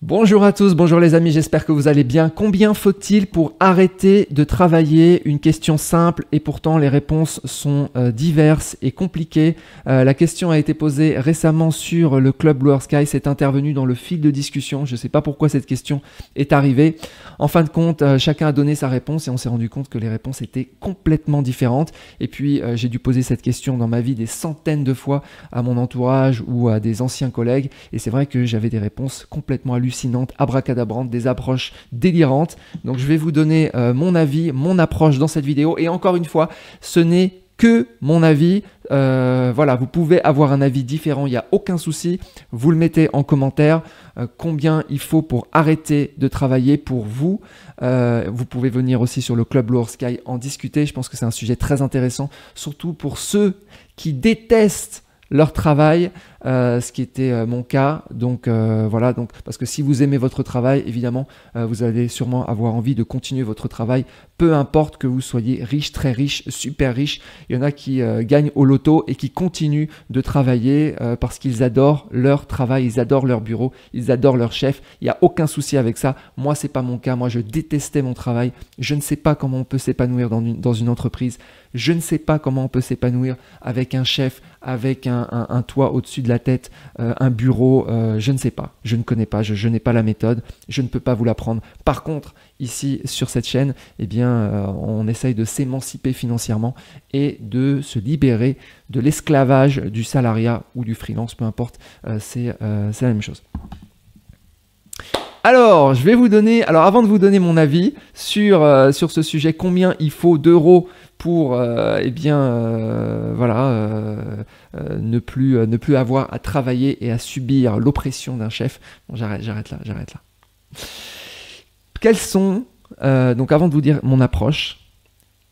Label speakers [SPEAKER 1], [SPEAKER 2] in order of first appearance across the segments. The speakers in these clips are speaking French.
[SPEAKER 1] Bonjour à tous, bonjour les amis, j'espère que vous allez bien. Combien faut-il pour arrêter de travailler? Une question simple et pourtant les réponses sont diverses et compliquées. La question a été posée récemment sur le Club Blue Sky, c'est intervenu dans le fil de discussion. Je ne sais pas pourquoi cette question est arrivée. En fin de compte, chacun a donné sa réponse et on s'est rendu compte que les réponses étaient complètement différentes. Et puis j'ai dû poser cette question dans ma vie des centaines de fois à mon entourage ou à des anciens collègues. Et c'est vrai que j'avais des réponses complètement hallucinantes, abracadabrantes, des approches délirantes. Donc je vais vous donner mon avis, mon approche dans cette vidéo. Et encore une fois, ce n'est que mon avis. Voilà, vous pouvez avoir un avis différent, il n'y a aucun souci. Vous le mettez en commentaire. Combien il faut pour arrêter de travailler pour vous. Vous pouvez venir aussi sur le Club Blue Sky en discuter. Je pense que c'est un sujet très intéressant, surtout pour ceux qui détestent leur travail, ce qui était mon cas. Donc voilà, donc, parce que si vous aimez votre travail, évidemment, vous allez sûrement avoir envie de continuer votre travail, peu importe que vous soyez riche, très riche, super riche. Il y en a qui gagnent au loto et qui continuent de travailler parce qu'ils adorent leur travail, ils adorent leur bureau, ils adorent leur chef. Il n'y a aucun souci avec ça. Moi, c'est pas mon cas. Moi, je détestais mon travail. Je ne sais pas comment on peut s'épanouir dans une entreprise. Je ne sais pas comment on peut s'épanouir avec un chef, avec un toit au-dessus de la tête, un bureau, je ne sais pas, je ne connais pas, je n'ai pas la méthode, je ne peux pas vous l'apprendre. Par contre, ici sur cette chaîne, eh bien, on essaye de s'émanciper financièrement et de se libérer de l'esclavage du salariat ou du freelance, peu importe, c'est la même chose. Alors, je vais vous donner, alors avant de vous donner mon avis sur ce sujet, combien il faut d'euros pour eh bien, voilà, ne plus avoir à travailler et à subir l'oppression d'un chef. Bon, j'arrête là. Quelles sont, donc avant de vous dire mon approche,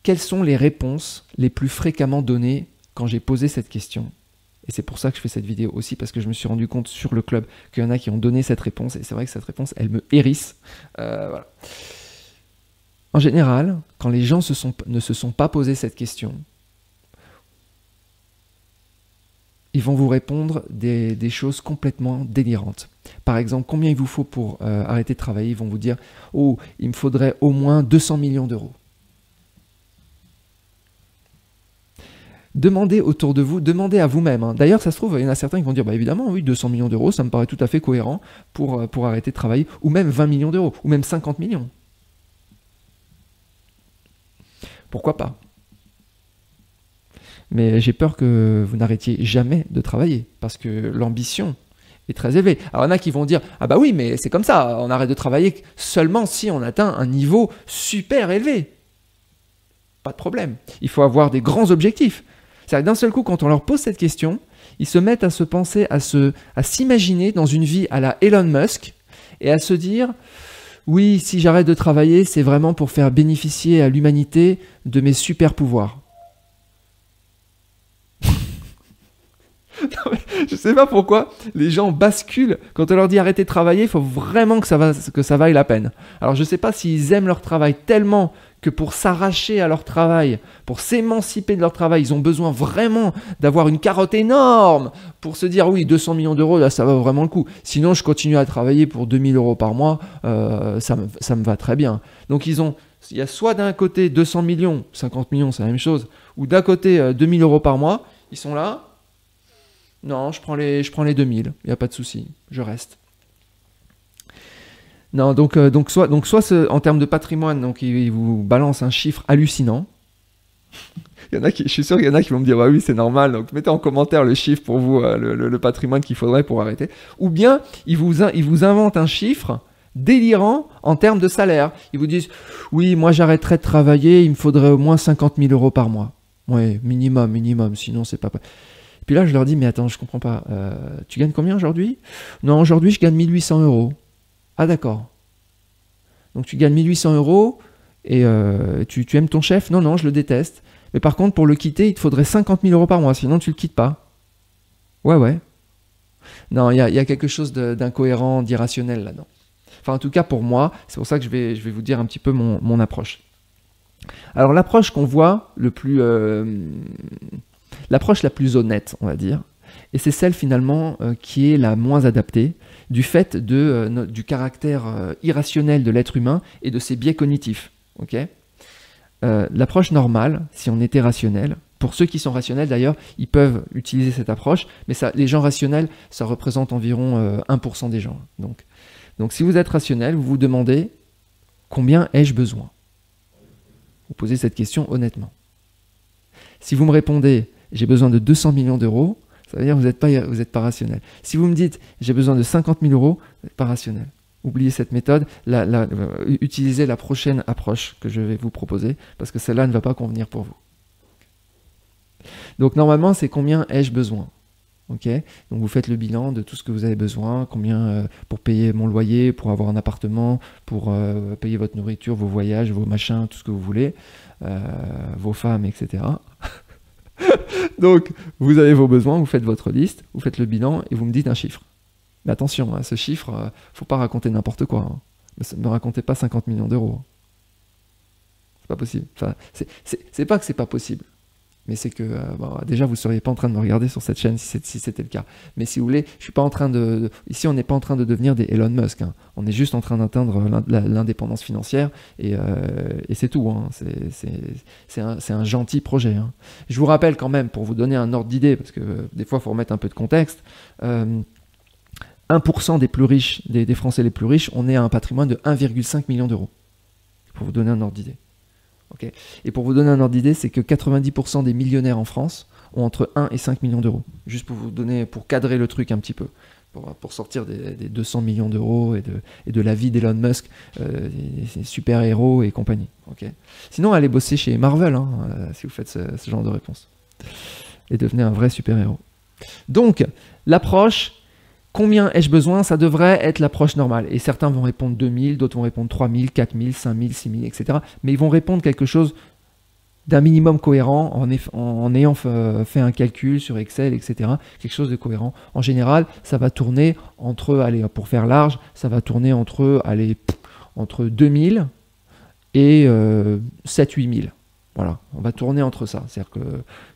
[SPEAKER 1] quelles sont les réponses les plus fréquemment données quand j'ai posé cette question? Et c'est pour ça que je fais cette vidéo aussi, parce que je me suis rendu compte sur le club qu'il y en a qui ont donné cette réponse. Et c'est vrai que cette réponse, elle me hérisse. Voilà. En général, quand les gens ne se sont pas posé cette question, ils vont vous répondre des choses complètement délirantes. Par exemple, combien il vous faut pour arrêter de travailler? Ils vont vous dire « Oh, il me faudrait au moins 200 millions d'euros. » Demandez autour de vous, demandez à vous-même. Hein. D'ailleurs, ça se trouve, il y en a certains qui vont dire bah, « évidemment, oui, 200 millions d'euros, ça me paraît tout à fait cohérent pour arrêter de travailler. » Ou même 20 millions d'euros, ou même 50 millions. Pourquoi pas? Mais j'ai peur que vous n'arrêtiez jamais de travailler, parce que l'ambition est très élevée. Alors il y en a qui vont dire « Ah bah oui, mais c'est comme ça, on arrête de travailler seulement si on atteint un niveau super élevé. » Pas de problème, il faut avoir des grands objectifs. C'est-à-dire d'un seul coup, quand on leur pose cette question, ils se mettent à se penser, à s'imaginer dans une vie à la Elon Musk et à se dire « Oui, si j'arrête de travailler, c'est vraiment pour faire bénéficier à l'humanité de mes super pouvoirs. » Je ne sais pas pourquoi les gens basculent. Quand on leur dit arrêtez de travailler, il faut vraiment que ça vaille la peine. Alors je ne sais pas s'ils aiment leur travail tellement que pour s'arracher à leur travail, pour s'émanciper de leur travail, ils ont besoin vraiment d'avoir une carotte énorme pour se dire oui, 200 millions d'euros, là ça va vraiment le coup. Sinon je continue à travailler pour 2000 euros par mois, ça me va très bien. Donc il y a soit d'un côté 200 millions, 50 millions c'est la même chose, ou d'un côté 2000 euros par mois, ils sont là. Non, je prends les 2000, il n'y a pas de souci, je reste. Non, donc soit en termes de patrimoine, donc il vous balance un chiffre hallucinant. Je suis sûr qu'il y en a qui vont me dire bah oui, c'est normal, donc mettez en commentaire le chiffre pour vous, le patrimoine qu'il faudrait pour arrêter. Ou bien il vous invente un chiffre délirant en termes de salaire. Ils vous disent oui, moi j'arrêterai de travailler, il me faudrait au moins 50 000 euros par mois. Ouais, minimum, sinon c'est pas... Puis là, je leur dis, mais attends, je comprends pas. Tu gagnes combien aujourd'hui? Non, aujourd'hui, je gagne 1800 euros. Ah, d'accord. Donc, tu gagnes 1800 euros et tu aimes ton chef? Non, je le déteste. Mais par contre, pour le quitter, il te faudrait 50 000 euros par mois, sinon tu le quittes pas. Ouais. Non, il y a quelque chose d'incohérent, d'irrationnel là-dedans. Enfin, en tout cas, pour moi, c'est pour ça que je vais vous dire un petit peu mon approche. Alors, l'approche qu'on voit l'approche la plus honnête, on va dire, Et c'est celle finalement qui est la moins adaptée du fait du caractère irrationnel de l'être humain et de ses biais cognitifs. Okay, l'approche normale, si on était rationnel, pour ceux qui sont rationnels d'ailleurs, ils peuvent utiliser cette approche, mais ça, les gens rationnels, ça représente environ 1% des gens. Donc si vous êtes rationnel, vous vous demandez combien ai-je besoin? Vous posez cette question honnêtement. Si vous me répondez j'ai besoin de 200 millions d'euros, ça veut dire que vous n'êtes pas rationnel. Si vous me dites j'ai besoin de 50 000 euros, vous n'êtes pas rationnel. Oubliez cette méthode, utilisez la prochaine approche que je vais vous proposer, parce que celle-là ne va pas convenir pour vous. Donc normalement, c'est combien ai-je besoin? Okay, donc vous faites le bilan de tout ce que vous avez besoin, combien pour payer mon loyer, pour avoir un appartement, pour payer votre nourriture, vos voyages, vos machins, tout ce que vous voulez, vos femmes, etc. Donc vous avez vos besoins, vous faites votre liste, vous faites le bilan et vous me dites un chiffre. Mais attention, hein, ce chiffre, faut pas raconter n'importe quoi. Hein. Ne me racontez pas 50 millions d'euros. C'est pas possible. Enfin, c'est pas que c'est pas possible. Mais c'est que bon, déjà vous ne seriez pas en train de me regarder sur cette chaîne si c'était le cas. Mais si vous voulez, je suis pas en train de. Ici, on n'est pas en train de devenir des Elon Musk. Hein. On est juste en train d'atteindre l'indépendance financière et c'est tout. Hein. C'est un gentil projet. Hein. Je vous rappelle quand même, pour vous donner un ordre d'idée, parce que des fois, il faut remettre un peu de contexte. 1% des plus riches, des Français les plus riches, on est à un patrimoine de 1,5 million d'euros. Pour vous donner un ordre d'idée. Okay. Et pour vous donner un ordre d'idée, c'est que 90% des millionnaires en France ont entre 1 et 5 millions d'euros. Juste pour vous donner, pour cadrer le truc un petit peu, pour sortir des 200 millions d'euros et de la vie d'Elon Musk, des super-héros et compagnie. Okay. Sinon, allez bosser chez Marvel, hein, si vous faites ce genre de réponse. Et devenez un vrai super-héros. Donc, l'approche... Combien ai-je besoin? Ça devrait être l'approche normale. Et certains vont répondre 2000, d'autres vont répondre 3000, 4000, 5000, 6000, etc. Mais ils vont répondre quelque chose d'un minimum cohérent en ayant fait un calcul sur Excel, etc. Quelque chose de cohérent. En général, ça va tourner entre, allez, pour faire large, ça va tourner entre 2000 et 7-8 000. Voilà, on va tourner entre ça. C'est-à-dire que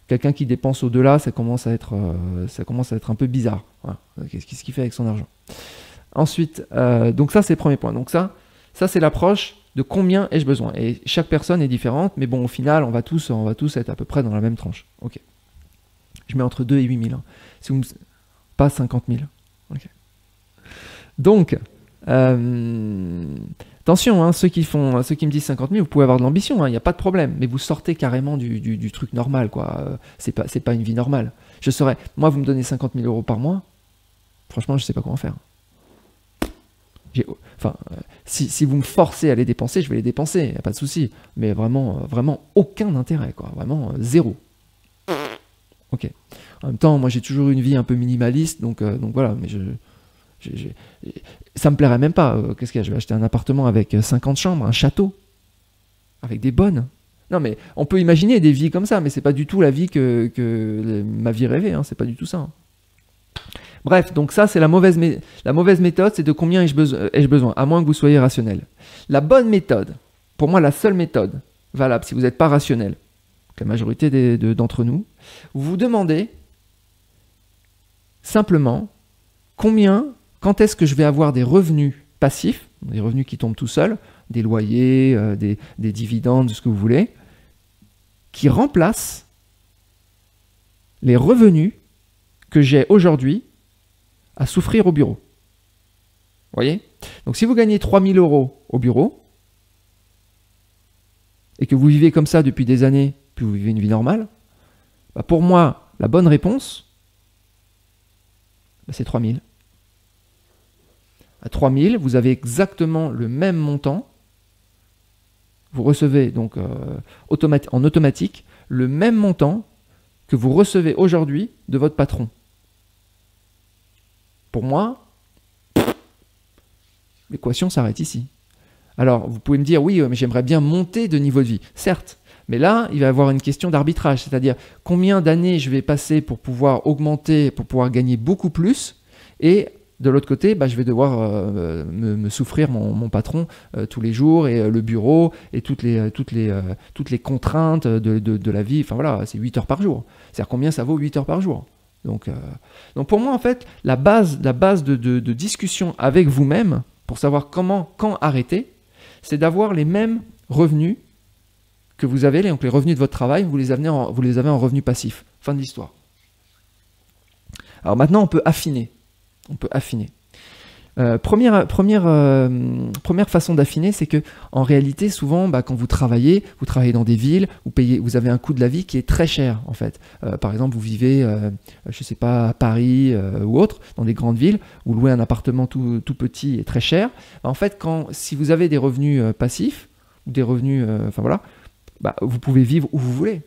[SPEAKER 1] quelqu'un qui dépense au-delà, ça commence à être un peu bizarre. Voilà. Qu'est-ce qu'il fait avec son argent? Ensuite, donc ça c'est le premier point. Donc ça c'est l'approche de combien ai-je besoin. Et chaque personne est différente, mais bon, au final, on va tous être à peu près dans la même tranche. Ok. Je mets entre 2 et 8 000. Hein. Si vous pas 50 000. Ok. Donc, attention, hein, ceux qui me disent 50 000, vous pouvez avoir de l'ambition, il n'y a pas de problème, mais vous sortez carrément du truc normal, quoi. C'est pas une vie normale. Moi, vous me donnez 50 000 euros par mois, franchement, je ne sais pas comment faire. Si vous me forcez à les dépenser, je vais les dépenser, il n'y a pas de souci, mais vraiment aucun intérêt, quoi. Vraiment zéro. Ok. En même temps, moi, j'ai toujours eu une vie un peu minimaliste, donc voilà, mais ça me plairait même pas. Qu'est-ce qu'il y a? Je vais acheter un appartement avec 50 chambres, un château, avec des bonnes. Non, mais on peut imaginer des vies comme ça, mais c'est pas du tout la vie que ma vie rêvée. Hein, c'est pas du tout ça. Hein. Bref, donc ça, c'est la mauvaise méthode, c'est de combien ai-je besoin, à moins que vous soyez rationnel. La bonne méthode, pour moi, la seule méthode valable, si vous n'êtes pas rationnel, la majorité d'entre nous, vous vous demandez simplement quand est-ce que je vais avoir des revenus passifs, des revenus qui tombent tout seuls, des loyers, des dividendes, ce que vous voulez, qui remplacent les revenus que j'ai aujourd'hui à souffrir au bureau. Vous voyez? Donc si vous gagnez 3 000 euros au bureau, et que vous vivez comme ça depuis des années, puis vous vivez une vie normale, bah pour moi, la bonne réponse, bah c'est 3 000. À 3 000, vous avez exactement le même montant. Vous recevez donc en automatique le même montant que vous recevez aujourd'hui de votre patron. Pour moi, l'équation s'arrête ici. Alors, vous pouvez me dire, oui, mais j'aimerais bien monter de niveau de vie. Certes, mais là, il va y avoir une question d'arbitrage, c'est-à-dire combien d'années je vais passer pour pouvoir augmenter, pour pouvoir gagner beaucoup plus, et de l'autre côté, bah, je vais devoir me souffrir mon patron tous les jours, et le bureau, et toutes les contraintes de la vie. Enfin voilà, c'est 8 heures par jour. C'est-à-dire combien ça vaut 8 heures par jour? Donc pour moi, en fait, la base de discussion avec vous-même, pour savoir quand arrêter, c'est d'avoir les mêmes revenus que vous avez, donc les revenus de votre travail, vous les avez en revenus passifs. Fin de l'histoire. Alors maintenant, on peut affiner. Première façon d'affiner, c'est que en réalité, souvent, quand vous travaillez dans des villes, vous avez un coût de la vie qui est très cher, en fait. Par exemple, vous vivez, je sais pas, à Paris ou autre, dans des grandes villes, vous louez un appartement tout petit et très cher. En fait, si vous avez des revenus passifs, ou des revenus, vous pouvez vivre où vous voulez.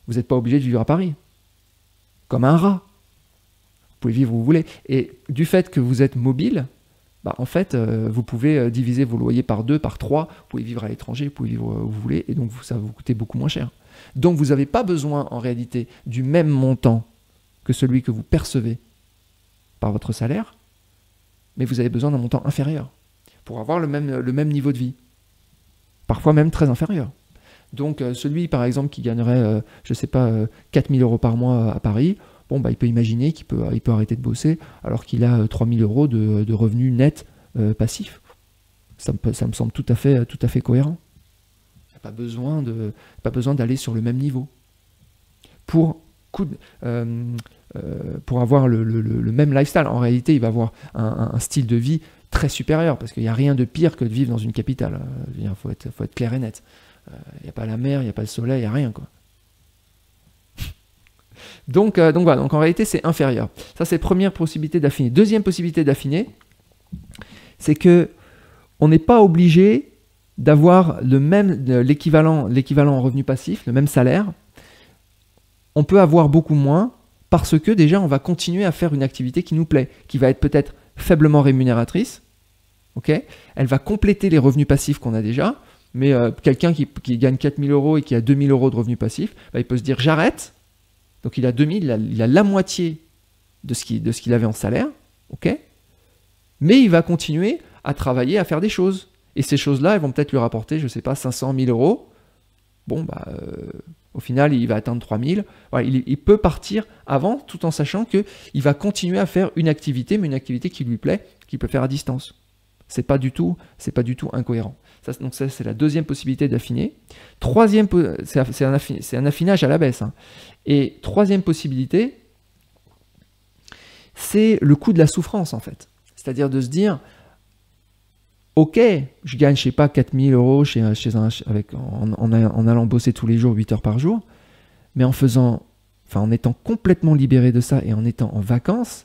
[SPEAKER 1] Vous n'êtes pas obligé de vivre à Paris, comme un rat. Vous pouvez vivre où vous voulez. Et du fait que vous êtes mobile, en fait, vous pouvez diviser vos loyers par 2, par 3, vous pouvez vivre à l'étranger, vous pouvez vivre où vous voulez, et donc ça va vous coûter beaucoup moins cher. Donc vous n'avez pas besoin, en réalité, du même montant que celui que vous percevez par votre salaire, mais vous avez besoin d'un montant inférieur pour avoir le même niveau de vie, parfois même très inférieur. Donc celui, par exemple, qui gagnerait, 4 000 € par mois à Paris, il peut imaginer qu'il peut arrêter de bosser alors qu'il a 3 000 € de revenus nets passifs. Ça me semble tout à fait cohérent. Il n'y a pas besoin d'aller sur le même niveau. Pour avoir le même lifestyle, en réalité, il va avoir un style de vie très supérieur, parce qu'il n'y a rien de pire que de vivre dans une capitale. Il faut être clair et net. Il n'y a pas la mer, il n'y a pas le soleil, il n'y a rien, quoi. Donc en réalité, c'est inférieur. Ça, c'est première possibilité d'affiner. Deuxième possibilité d'affiner, c'est que on n'est pas obligé d'avoir l'équivalent en revenu passif, le même salaire. On peut avoir beaucoup moins parce que déjà, on va continuer à faire une activité qui nous plaît, qui va être peut-être faiblement rémunératrice. Okay, elle va compléter les revenus passifs qu'on a déjà. Mais quelqu'un qui gagne 4 000 € et qui a 2 000 € de revenus passifs, il peut se dire j'arrête. Donc il a 2 000, il a la moitié de ce qu'il avait en salaire, ok, mais il va continuer à travailler, à faire des choses. Et ces choses-là, elles vont peut-être lui rapporter, je ne sais pas, 500 000 €. Au final, il va atteindre 3 000. Voilà, il peut partir avant, tout en sachant qu'il va continuer à faire une activité, mais une activité qui lui plaît, qu'il peut faire à distance. C'est pas du tout incohérent. Donc ça, c'est la deuxième possibilité d'affiner. Troisième, c'est un affinage à la baisse. Et troisième possibilité, c'est le coût de la souffrance, en fait. C'est-à-dire de se dire, ok, je gagne, 4 000 € en allant bosser tous les jours, 8 heures par jour, mais en étant complètement libéré de ça et en étant en vacances,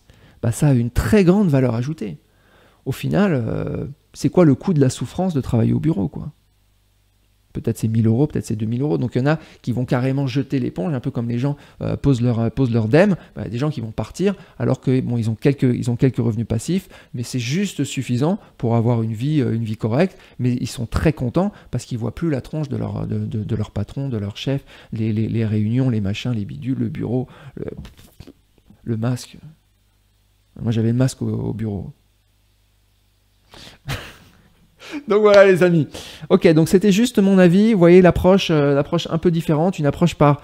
[SPEAKER 1] ça a une très grande valeur ajoutée. Au final, c'est quoi le coût de la souffrance de travailler au bureau, quoi? Peut-être c'est 1 000 €, peut-être c'est 2 000 €. Donc il y en a qui vont carrément jeter l'éponge, un peu comme les gens posent leur DEM. Des gens qui vont partir alors que ils ont quelques revenus passifs, mais c'est juste suffisant pour avoir une vie correcte. Mais ils sont très contents parce qu'ils voient plus la tronche de leur patron, de leur chef, les réunions, les machins, les bidules, le bureau, le masque. Moi j'avais le masque au bureau. Donc voilà les amis. Ok, donc c'était juste mon avis. Vous voyez l'approche un peu différente, une approche par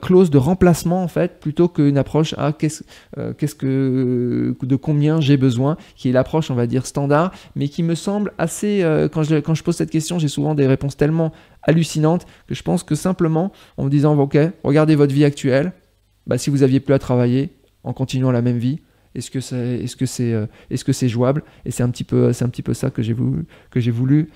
[SPEAKER 1] clause de remplacement en fait, plutôt qu'une approche à de combien j'ai besoin, qui est l'approche on va dire standard, mais qui me semble assez. Quand je pose cette question, j'ai souvent des réponses tellement hallucinantes que je pense que simplement en me disant ok, regardez votre vie actuelle, si vous aviez plus à travailler en continuant la même vie. Est-ce que c'est jouable? Et c'est un petit peu ça dont j'ai voulu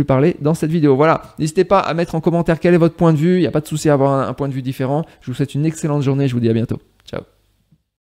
[SPEAKER 1] parler dans cette vidéo. Voilà, n'hésitez pas à mettre en commentaire quel est votre point de vue. Il n'y a pas de souci à avoir un point de vue différent. Je vous souhaite une excellente journée. Je vous dis à bientôt. Ciao.